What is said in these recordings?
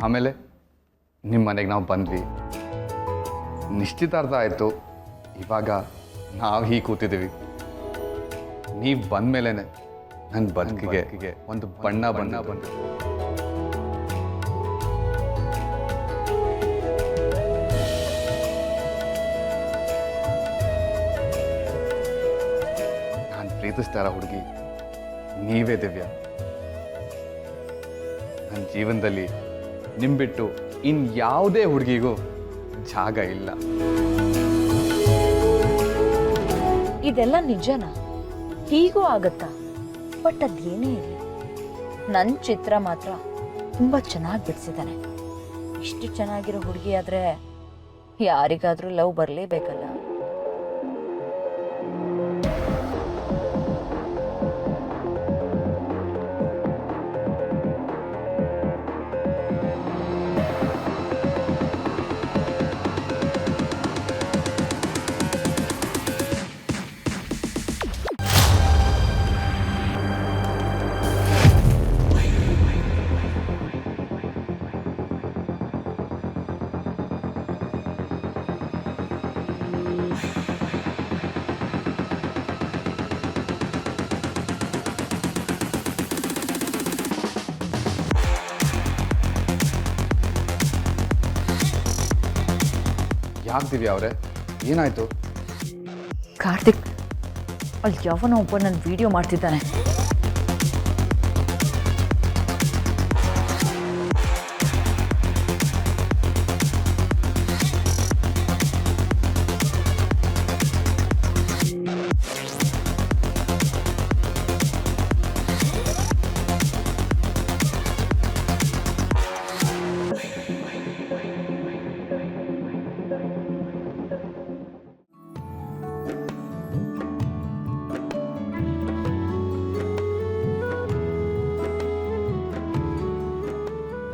ಆಮೇಲೆ ನಿಮ್ಮ ಮನೆಗೆ ನಾವು ಬಂದ್ವಿ, ನಿಶ್ಚಿತಾರ್ಥ ಆಯಿತು. ಇವಾಗ ನಾವು ಹೀಗೆ ಕೂತಿದ್ದೀವಿ. ನೀವು ಬಂದಮೇಲೆ ನನ್ನ ಬದುಕಿಗೆ ಒಂದು ಬಣ್ಣ ಬಂತು. ನಾನು ಪ್ರೀತಿಸ್ತಾರ ಹುಡುಗಿ ನೀವೇ ದಿವ್ಯಾ. ನನ್ನ ಜೀವನದಲ್ಲಿ ನಿಮ್ಮ ಬಿಟ್ಟು ಇನ್ಯಾವುದೇ ಹುಡುಗಿಗೂ ಜಾಗ ಇಲ್ಲ. ಇದೆಲ್ಲ ನಿಜನಾ? ಹೀಗೂ ಆಗತ್ತಾ? ಬಟ್ ಅದೇನೇ ಇರಲಿ, ನನ್ನ ಚಿತ್ರ ಮಾತ್ರ ತುಂಬ ಚೆನ್ನಾಗಿ ಬಿಡಿಸಿದ್ದಾನೆ. ಇಷ್ಟು ಚೆನ್ನಾಗಿರೋ ಹುಡುಗಿ ಆದರೆ ಯಾರಿಗಾದರೂ ಲವ್ ಬರಲೇಬೇಕಲ್ಲ. ಯಾಕೆ ದಿವ್ಯಾ ಅವರೇ, ಏನಾಯಿತು? ಕಾರ್ತಿಕ್, ಅಲ್ಲಿ ಯಾವನೋ ಒಬ್ಬ ನನ್ನ ವಿಡಿಯೋ ಮಾಡ್ತಿದ್ದಾನೆ.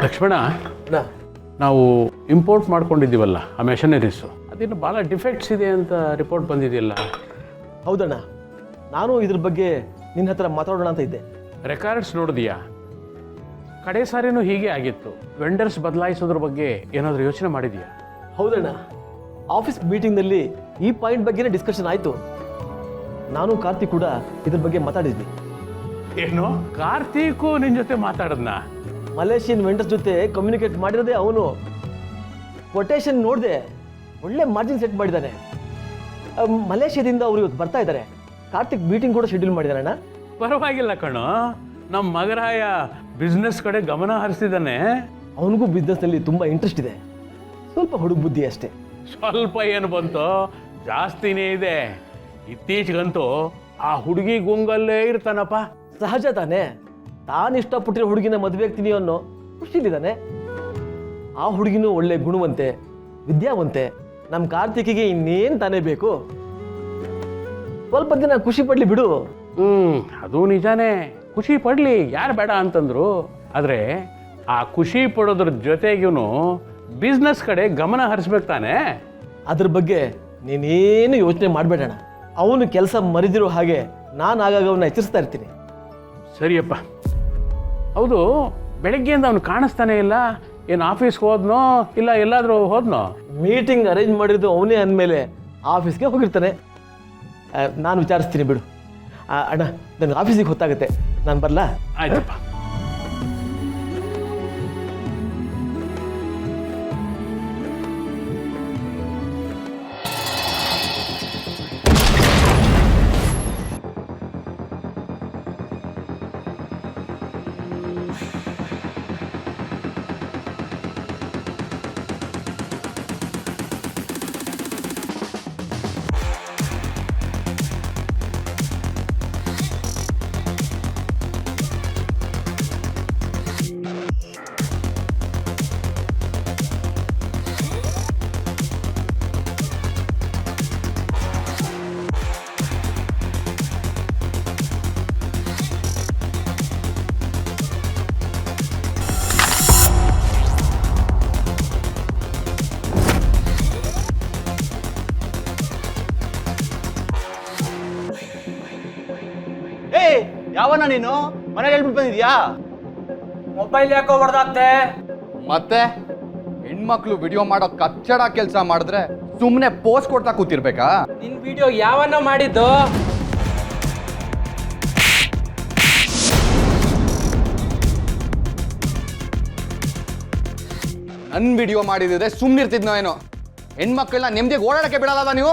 ಲಕ್ಷ್ಮಣ, ನಾವು ಇಂಪೋರ್ಟ್ ಮಾಡ್ಕೊಂಡಿದ್ದೀವಲ್ಲ ಆ ಮೆಷನರೀಸು, ಅದೇನು ಭಾಳ ಡಿಫೆಕ್ಟ್ಸ್ ಇದೆ ಅಂತ ರಿಪೋರ್ಟ್ ಬಂದಿದೆಯಲ್ಲ? ಹೌದಣ್ಣ, ನಾನು ಇದ್ರ ಬಗ್ಗೆ ನಿನ್ನ ಹತ್ರ ಮಾತಾಡೋಣ ಅಂತ ಇದ್ದೆ. ರೆಕಾರ್ಡ್ಸ್ ನೋಡಿದೀಯಾ? ಕಡೆ ಸಾರಿನೂ ಹೀಗೆ ಆಗಿತ್ತು. ವೆಂಡರ್ಸ್ ಬದಲಾಯಿಸೋದ್ರ ಬಗ್ಗೆ ಏನಾದರೂ ಯೋಚನೆ ಮಾಡಿದೀಯಾ? ಹೌದಣ್ಣ, ಆಫೀಸ್ ಮೀಟಿಂಗ್ನಲ್ಲಿ ಈ ಪಾಯಿಂಟ್ ಬಗ್ಗೆನೇ ಡಿಸ್ಕಷನ್ ಆಯಿತು. ನಾನು ಕಾರ್ತಿಕ್ ಕೂಡ ಇದ್ರ ಬಗ್ಗೆ ಮಾತಾಡಿದ್ವಿ. ಏನು, ಕಾರ್ತಿಕು ನಿನ್ನ ಜೊತೆ ಮಾತಾಡದ್ನಾ? ಮಲೇಷಿಯನ್ ವೆಂಡರ್ಸ್ ಜೊತೆ ಕಮ್ಯುನಿಕೇಟ್ ಮಾಡಿರೋದೇ ಅವನು. ಕೊಟೇಶನ್ ನೋಡಿದೆ, ಒಳ್ಳೆ ಮಾರ್ಜಿನ್ ಸೆಟ್ ಮಾಡಿದ್ದಾನೆ. ಮಲೇಷಿಯಾದಿಂದ ಅವರು ಇವತ್ತು ಬರ್ತಾ ಇದ್ದಾರೆ. ಕಾರ್ತಿಕ್ ಮೀಟಿಂಗ್ ಕೂಡ ಶೆಡ್ಯೂಲ್ ಮಾಡಿದಾರಣ್ಣ. ಪರವಾಗಿಲ್ಲ ಕಣೋ, ನಮ್ಮ ಮಗರಾಯ ಬಿಸ್ನೆಸ್ ಕಡೆ ಗಮನ ಹರಿಸಿದ್ದಾನೆ. ಅವನಿಗೂ ಬಿಸ್ನೆಸ್ನಲ್ಲಿ ತುಂಬ ಇಂಟ್ರೆಸ್ಟ್ ಇದೆ. ಸ್ವಲ್ಪ ಹುಡುಗ ಬುದ್ಧಿ ಅಷ್ಟೇ. ಸ್ವಲ್ಪ ಏನು ಬಂತು, ಜಾಸ್ತಿನೇ ಇದೆ. ಇತ್ತೀಚೆಗಂತೂ ಆ ಹುಡುಗಿ ಗುಂಗಲ್ಲೇ ಇರ್ತಾನಪ್ಪ. ಸಹಜ ತಾನೇ, ತಾನು ಇಷ್ಟಪಟ್ಟಿರೋ ಹುಡುಗಿನ ಮದುವೆ ಆಗ್ತೀನಿ ಅನ್ನೋ ಖುಷಿಲಿದ್ದಾನೆ. ಆ ಹುಡುಗಿನೂ ಒಳ್ಳೆ ಗುಣವಂತೆ, ವಿದ್ಯಾವಂತೆ. ನಮ್ಮ ಕಾರ್ತಿಕಿಗೆ ಇನ್ನೇನು ತಾನೇ ಬೇಕು? ಸ್ವಲ್ಪ ದಿನ ಖುಷಿ ಪಡ್ಲಿ ಬಿಡು. ಅದು ನಿಜಾನೇ, ಖುಷಿ ಪಡ್ಲಿ, ಯಾರು ಬೇಡ ಅಂತಂದ್ರು. ಆದರೆ ಆ ಖುಷಿ ಪಡೋದ್ರ ಜೊತೆಗೂ ಬಿಸ್ನೆಸ್ ಕಡೆ ಗಮನ ಹರಿಸ್ಬೇಕು ತಾನೆ. ಅದ್ರ ಬಗ್ಗೆ ನೀನೇನು ಯೋಚನೆ ಮಾಡಬೇಡಣ. ಅವನು ಕೆಲಸ ಮರಿದಿರೋ ಹಾಗೆ ನಾನು ಆಗಾಗ ಅವನ್ನ ಎಚ್ಚರಿಸ್ತಾ ಇರ್ತೀನಿ. ಸರಿಯಪ್ಪ. ಹೌದು, ಬೆಳಗ್ಗೆಯಿಂದ ಅವನು ಕಾಣಿಸ್ತಾನೆ ಇಲ್ಲ. ಏನು ಆಫೀಸ್ಗೆ ಹೋದ್ನೋ ಇಲ್ಲ ಎಲ್ಲಾದರೂ ಹೋದ್ನೋ? ಮೀಟಿಂಗ್ ಅರೇಂಜ್ ಮಾಡಿರೋದು ಅವನೇ ಅಂದಮೇಲೆ ಆಫೀಸ್ಗೆ ಹೋಗಿರ್ತಾನೆ. ನಾನು ವಿಚಾರಿಸ್ತೀನಿ ಬಿಡು. ಅಣ್ಣ, ನನಗೆ ಆಫೀಸಿಗೆ ಹೊತ್ತಾಗುತ್ತೆ, ನಾನು ಬರಲಾ? ಆಯ್ತಪ್ಪ. ಯಾವನ ನೀನು? ಮನೇಲಿ ಹೇಳ್ಬಿಟ್ಟು ಬಂದಿದ್ಯಾ? ಮೊಬೈಲ್ ಯಾಕೋ ಹೊಡೆದಾಗ್ತೆ? ಮತ್ತೆ ಹೆಣ್ಮಕ್ಳು ವಿಡಿಯೋ ಮಾಡೋ ಕಚ್ಚಡ ಕೆಲಸ ಮಾಡಿದ್ರೆ ಸುಮ್ಮನೆ ಪೋಸ್ಟ್ ಕೊಡ್ತಾ ಕೂತಿರ್ಬೇಕಾ? ನಿನ್ ವಿಡಿಯೋ ಯಾವನ್ನ ಮಾಡಿದ್ದು? ನನ್ ವಿಡಿಯೋ ಮಾಡಿದ್ರೆ ಸುಮ್ಮನಿರ್ತಿದ್ನೋ ಏನೋ. ಹೆಣ್ಮಕ್ಳನ್ನ ನೆಮ್ಮದಿಗೆ ಓಡಾಡಕ್ಕೆ ಬಿಡಲ್ಲ ನೀವು.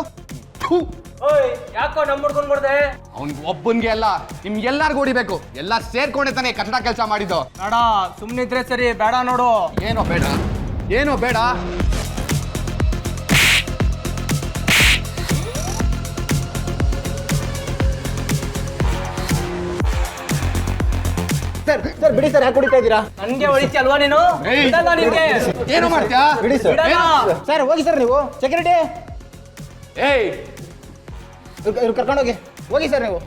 ಓಯ್ ಯಾಕೋ ನಮ್ಮ ಹುಡ್ಕೊಂಡ್ ಬರ್ದೆ? ಅವ್ನಿಗೆ ಒಬ್ಬನ್ಗೆ ಅಲ್ಲ, ನಿಮ್ ಎಲ್ಲಾರ್ಗೂ ಹೊಡಿಬೇಕು. ಎಲ್ಲ ಸೇರ್ಕೊಂಡೆ ತಾನೆ ಕಚ್ಚಡ ಕೆಲಸ ಮಾಡಿದ್ದು. ಬೇಡ, ಸುಮ್ನಿದ್ರೆ ಸರಿ, ಬೇಡ ನೋಡು. ಏನೋ ಬೇಡ, ಏನೋ ಬೇಡ. ಸರ್ ಸರ್ ಬಿಡಿ ಸರ್, ಯಾಕೆ ಕುಡಿತಾ ಇದ್ದೀರಾ? ನನ್ಗೆ ಹೊಡಿತಿ ಅಲ್ವಾ ನೀನು? ಏಯ್! ಬಿಡಲ್ಲ ನಿನ್ಗೆ. ಏನೋ ಮಾಡ್ತೀಯಾ? ಬಿಡಿ ಸರ್. ಬಿಡಲ್ಲ. ಸರ್ ಹೋಗಿ ಸರ್, ನೀವು ಸೆಕ್ಯೂರಿಟಿ ಏಯ್ ಇವ್ರು ಕರ್ಕೊಂಡೋಗಿ ಹೋಗಿ ಸರ್ ನೀವು.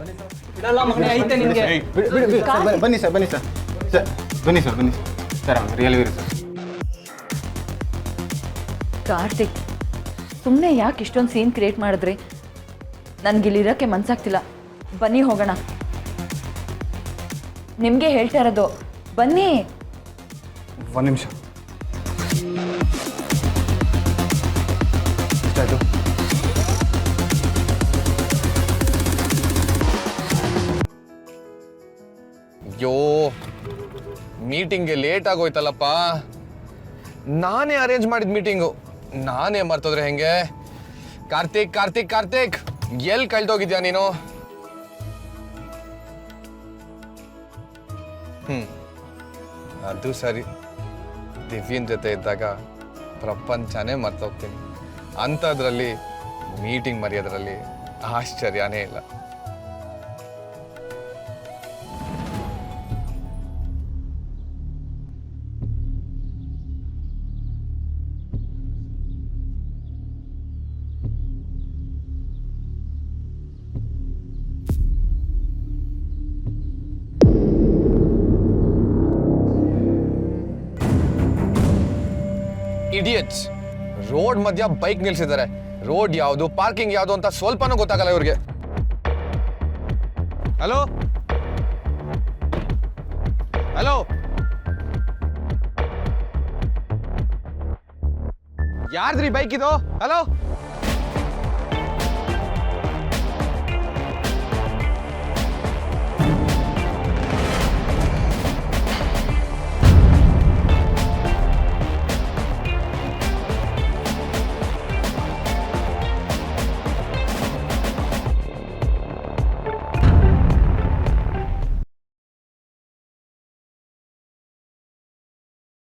ಬಿಡಲ್ಲ ಮಗನೇ, ಐತೆ ನಿನ್ಗೆ. ಬಿಡಿ ಬಿಡಿ ಬಿಡಿ ಸರ್, ಬನ್ನಿ ಸರ್, ಬನ್ನಿ ಸರ್. ಸರ್ ಬನ್ನಿ ಸರ್, ಬನ್ನಿ ಸರ್. Real sir. ಕಾರ್ತಿಕ್, ಸುಮ್ಮನೆ ಯಾಕೆ ಇಷ್ಟೊಂದು ಸೀನ್ ಕ್ರಿಯೇಟ್ ಮಾಡಿದ್ರಿ? ನನಗಿಲ್ಲಿರೋಕ್ಕೆ ಮನ್ಸಾಗ್ತಿಲ್ಲ. ಬನ್ನಿ ಹೋಗೋಣ. ನಿಮಗೆ ಹೇಳ್ತಾ ಇರೋದು, ಬನ್ನಿ. ಒಂದು ನಿಮಿಷ. ಎಷ್ಟಾಯ್ತು? ಅಯ್ಯೋ, ಮೀಟಿಂಗ್ಗೆ ಲೇಟ್ ಆಗೋಯ್ತಲ್ಲಪ್ಪ. ನಾನೇ ಅರೇಂಜ್ ಮಾಡಿದ ಮೀಟಿಂಗು, ನಾನೇ ಮರ್ತೋದ್ರೆ ಹೆಂಗೆ? ಕಾರ್ತಿಕ್ ಕಾರ್ತಿಕ್ ಕಾರ್ತಿಕ್, ಎಲ್ಲಿ ಕಳ್ದೋಗಿದ್ಯಾ ನೀನು? ಅದು ಸರಿ, ದಿವ್ಯನ್ ಜೊತೆ ಇದ್ದಾಗ ಪ್ರಪಂಚನೇ ಮರ್ತೋಗ್ತೀನಿ. ಅಂಥದ್ರಲ್ಲಿ ಮೀಟಿಂಗ್ ಮರೆಯೋದ್ರಲ್ಲಿ ಆಶ್ಚರ್ಯನೇ ಇಲ್ಲ. ಇಡಿಯಟ್ಸ್, ರೋಡ್ ಮಧ್ಯ ಬೈಕ್ ನಿಲ್ಸಿದ್ದಾರೆ. ರೋಡ್ ಯಾವುದು, ಪಾರ್ಕಿಂಗ್ ಯಾವುದು ಅಂತ ಸ್ವಲ್ಪನೂ ಗೊತ್ತಾಗಲ್ಲ ಇವ್ರಿಗೆ. ಹಲೋ ಹಲೋ, ಯಾರ್ದ್ರಿ ಬೈಕ್ ಇದು? ಹಲೋ